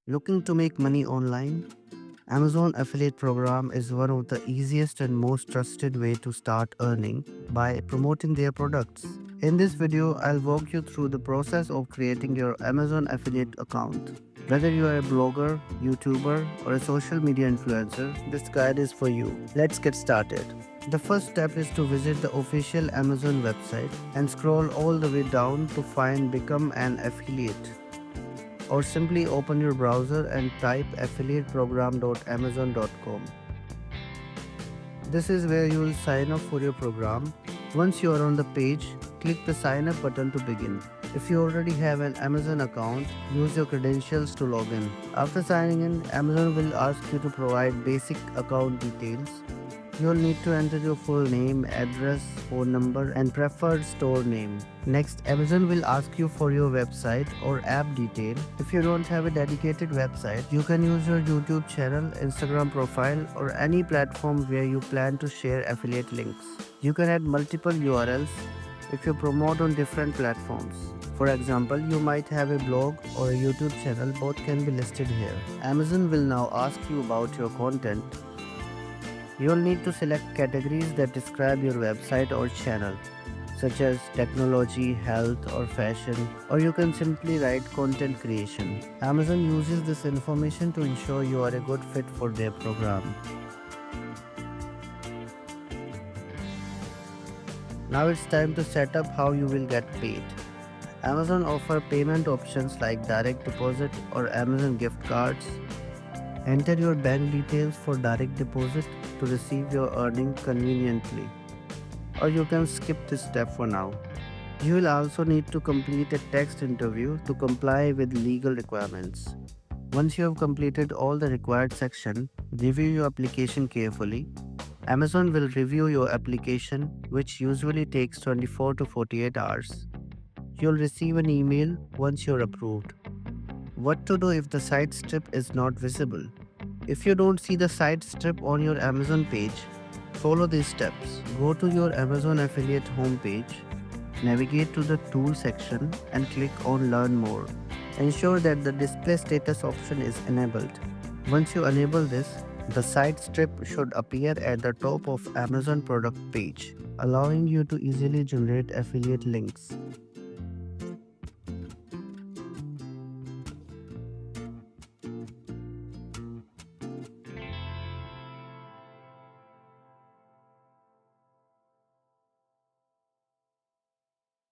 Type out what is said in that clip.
Looking to make money online? Amazon Affiliate Program is one of the easiest and most trusted way to start earning by promoting their products. In this video, I'll walk you through the process of creating your Amazon Affiliate account. Whether you are a blogger, YouTuber, or a social media influencer, this guide is for you. Let's get started. The first step is to visit the official Amazon website and scroll all the way down to find Become an Affiliate, or simply open your browser and type affiliateprogram.amazon.com. This is where you will sign up for your program. Once you are on the page, click the sign up button to begin. If you already have an Amazon account, use your credentials to log in. After signing in, Amazon will ask you to provide basic account details. You'll need to enter your full name, address, phone number, and preferred store name. Next, Amazon will ask you for your website or app detail. If you don't have a dedicated website, you can use your YouTube channel, Instagram profile, or any platform where you plan to share affiliate links. You can add multiple URLs if you promote on different platforms. For example, you might have a blog or a YouTube channel, both can be listed here. Amazon will now ask you about your content. You'll need to select categories that describe your website or channel, such as technology, health, or fashion, or you can simply write content creation. Amazon uses this information to ensure you are a good fit for their program. Now it's time to set up how you will get paid. Amazon offers payment options like direct deposit or Amazon gift cards. Enter your bank details for direct deposit to receive your earning conveniently, or you can skip this step for now. You will also need to complete a text interview to comply with legal requirements. Once you have completed all the required section, review your application carefully. Amazon will review your application, which usually takes 24 to 48 hours. You'll receive an email once you're approved. What to do if the site strip is not visible? If you don't see the site strip on your Amazon page, follow these steps. Go to your Amazon affiliate homepage, navigate to the Tools section and click on Learn More. Ensure that the Display Status option is enabled. Once you enable this, the site strip should appear at the top of Amazon product page, allowing you to easily generate affiliate links.